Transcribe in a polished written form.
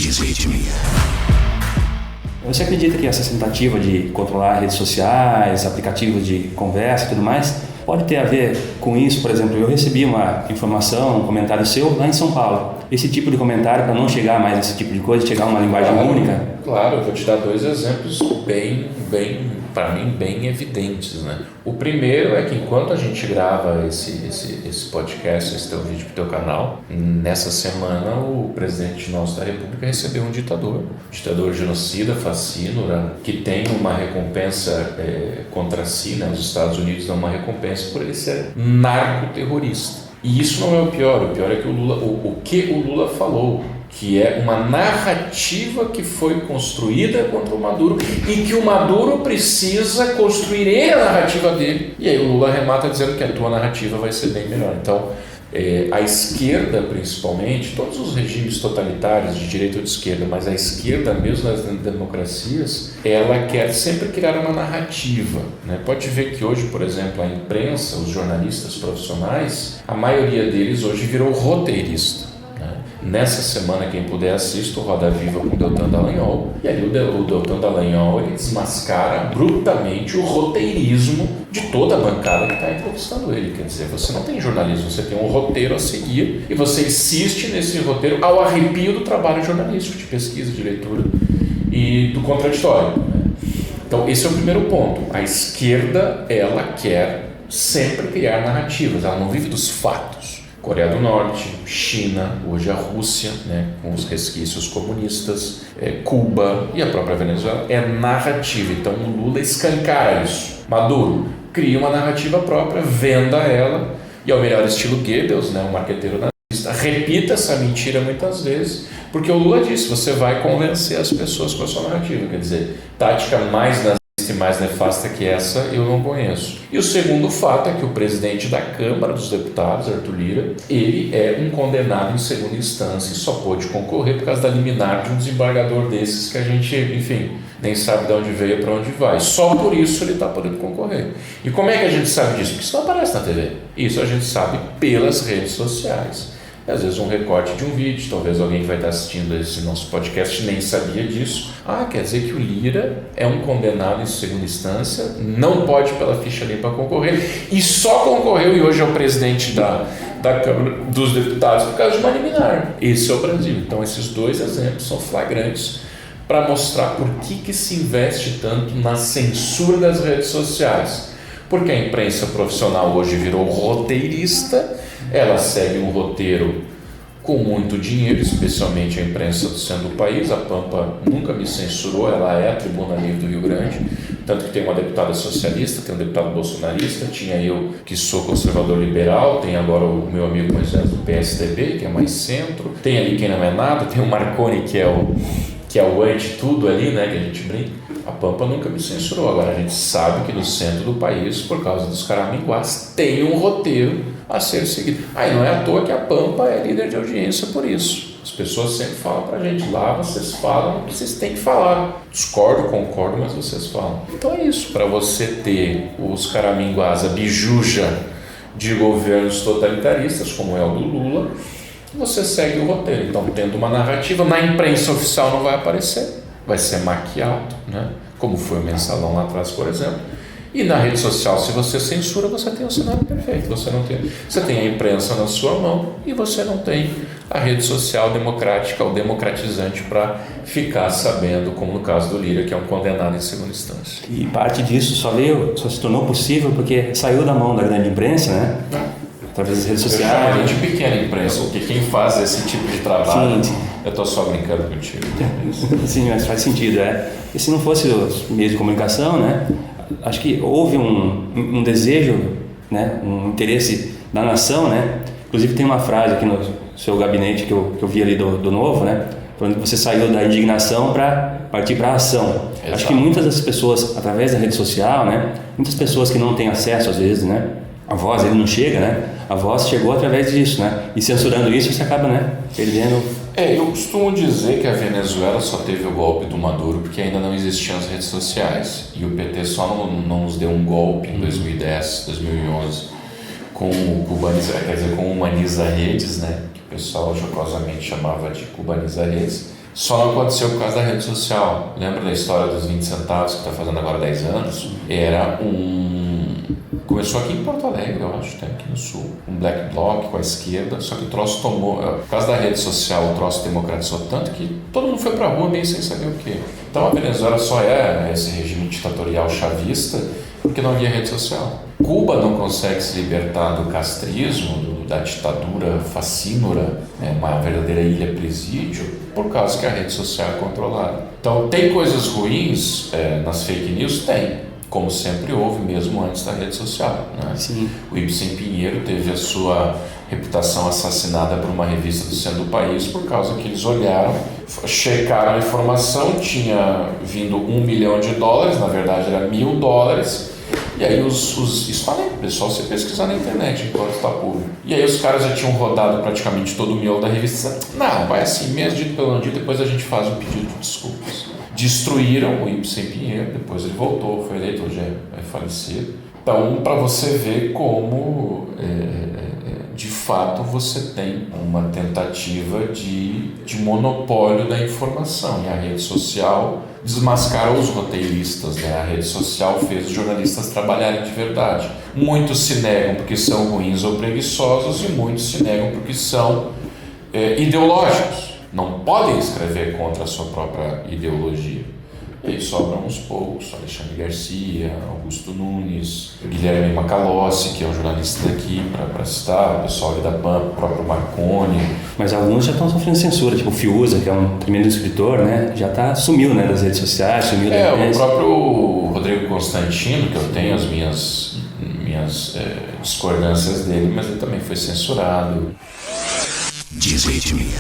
dizer de mim? Você acredita que essa tentativa de controlar redes sociais, aplicativos de conversa e tudo mais, pode ter a ver com isso? Por exemplo, eu recebi uma informação, um comentário seu lá em São Paulo. Esse tipo de comentário, para não chegar mais a esse tipo de coisa, chegar a uma linguagem única? Claro, eu vou te dar dois exemplos para mim, bem evidentes, né? O primeiro é que enquanto a gente grava esse podcast, esse teu vídeo para o teu canal, nessa semana o presidente nosso da República recebeu um ditador genocida, fascínora, que tem uma recompensa contra si, né? Os Estados Unidos dão uma recompensa por ele ser narcoterrorista. E isso não é o pior é que o que o Lula falou, que é uma narrativa que foi construída contra o Maduro e que o Maduro precisa construir ele a narrativa dele. E aí o Lula remata dizendo que a tua narrativa vai ser bem melhor. Então, a esquerda, principalmente, todos os regimes totalitários, de direita ou de esquerda, mas a esquerda, mesmo nas democracias, ela quer sempre criar uma narrativa, né? Pode ver que hoje, por exemplo, a imprensa, os jornalistas profissionais, a maioria deles hoje virou roteirista. Nessa semana, quem puder assista o Roda Viva com o Deltan Dallagnol, e ali o Deltan Dallagnol ele desmascara brutamente o roteirismo de toda a bancada que está entrevistando ele. Quer dizer, você não tem jornalismo, você tem um roteiro a seguir e você insiste nesse roteiro ao arrepio do trabalho jornalístico, de pesquisa, de leitura e do contraditório, né? Então esse é o primeiro ponto. A esquerda, ela quer sempre criar narrativas, ela não vive dos fatos. Coreia do Norte, China, hoje a Rússia, né, com os resquícios comunistas, Cuba e a própria Venezuela, é narrativa. Então o Lula escancara isso. Maduro cria uma narrativa própria, venda ela, e ao melhor estilo Goebbels, né, um marqueteiro nazista, repita essa mentira muitas vezes, porque o Lula disse, você vai convencer as pessoas com a sua narrativa. Quer dizer, tática mais nazista e mais nefasta que essa eu não conheço. E o segundo fato é que o presidente da Câmara dos Deputados, Arthur Lira, ele é um condenado em segunda instância e só pôde concorrer por causa da liminar de um desembargador desses que a gente, enfim, nem sabe de onde veio para onde vai. Só por isso ele está podendo concorrer. E como é que a gente sabe disso? Porque isso não aparece na TV. Isso a gente sabe pelas redes sociais. Às vezes um recorte de um vídeo, talvez alguém que vai estar assistindo esse nosso podcast nem sabia disso. Quer dizer que o Lira é um condenado em segunda instância, não pode pela ficha limpa concorrer e só concorreu e hoje é o presidente da Câmara dos Deputados por causa de uma liminar. Esse é o Brasil. Então esses dois exemplos são flagrantes para mostrar por que se investe tanto na censura das redes sociais. Porque a imprensa profissional hoje virou roteirista, ela segue um roteiro com muito dinheiro, especialmente a imprensa do centro do país. A Pampa nunca me censurou, ela é a Tribuna Livre do Rio Grande, tanto que tem uma deputada socialista, tem um deputado bolsonarista, tinha eu que sou conservador liberal, tem agora o meu amigo Moisés do PSDB, que é mais centro, tem ali quem não é nada, tem o Marconi que é o anti-tudo ali, né, que a gente brinca. A Pampa nunca me censurou. Agora a gente sabe que no centro do país, por causa dos caraminguás, tem um roteiro a ser seguido. Aí não é à toa que a Pampa é líder de audiência por isso. As pessoas sempre falam pra gente, lá vocês falam o que vocês têm que falar. Discordo, concordo, mas vocês falam. Então é isso, para você ter os caraminguás, a bijuja de governos totalitaristas, como é o do Lula, você segue o roteiro. Então, tendo uma narrativa, na imprensa oficial não vai aparecer, vai ser maquiado, né? Como foi o Mensalão lá atrás, por exemplo. E na rede social, se você censura, você tem o cenário perfeito. Você tem a imprensa na sua mão e você não tem a rede social democrática ou democratizante para ficar sabendo, como no caso do Lira, que é um condenado em segunda instância. E parte disso só se tornou possível porque saiu da mão da grande imprensa, né? Através das redes sociais. Eu chamo de pequena imprensa, porque quem faz esse tipo de trabalho, sim. Eu estou só brincando contigo. Sim, mas faz sentido, E se não fosse os meios de comunicação, né? Acho que houve um desejo, né? Um interesse da nação, né? Inclusive tem uma frase aqui no seu gabinete que eu vi ali do Novo, né? Falando que você saiu da indignação para partir para a ação. Exato. Acho que muitas das pessoas, através da rede social, né? Muitas pessoas que não têm acesso às vezes, né? A voz ele não chega, né? A voz chegou através disso, né? E censurando isso você acaba, né? Perdendo. Eu costumo dizer que a Venezuela só teve o golpe do Maduro porque ainda não existiam as redes sociais. E o PT só não nos deu um golpe em 2010, 2011 com o Cubaniza, com o Humaniza Redes, né? Que o pessoal jocosamente chamava de Cubaniza Redes. Só não aconteceu por causa da rede social. Lembra da história dos 20 centavos que está fazendo agora 10 anos? Começou aqui em Porto Alegre, eu acho, até aqui no sul. Um black bloc com a esquerda, só que o troço tomou... Por causa da rede social, o troço democratizou tanto que todo mundo foi pra rua meio sem saber o quê. Então a Venezuela só é esse regime ditatorial chavista porque não havia rede social. Cuba não consegue se libertar do castrismo, da ditadura facínora, uma verdadeira ilha presídio, por causa que a rede social é controlada. Então tem coisas ruins nas fake news? Tem. Como sempre houve, mesmo antes da rede social. Né? Sim. O Ibsen Pinheiro teve a sua reputação assassinada por uma revista do centro do país por causa que eles olharam, checaram a informação, tinha vindo $1 milhão, na verdade era $1.000, e aí isso está é só você pesquisar na internet enquanto está público. E aí os caras já tinham rodado praticamente todo o miolo da revista. Não, vai assim mesmo, dito pelo não dito, depois a gente faz um pedido de desculpas. Destruíram o Ibsen Pinheiro, depois ele voltou, foi eleito, hoje é falecido. Então, para você ver como, de fato, você tem uma tentativa de monopólio da informação. E a rede social desmascarou os roteiristas, né? A rede social fez os jornalistas trabalharem de verdade. Muitos se negam porque são ruins ou preguiçosos e muitos se negam porque são ideológicos. Não podem escrever contra a sua própria ideologia. E aí sobram uns poucos, Alexandre Garcia, Augusto Nunes, Guilherme Macalossi, que é um jornalista daqui, para citar, o pessoal ali da PAN, o próprio Marconi. Mas alguns já estão sofrendo censura, tipo o Fiuza, que é um tremendo escritor, né? Já sumiu, né, das redes sociais, sumiu da imprensa. O próprio Rodrigo Constantino, que eu tenho as minhas discordâncias dele, mas ele também foi censurado. Diz-me.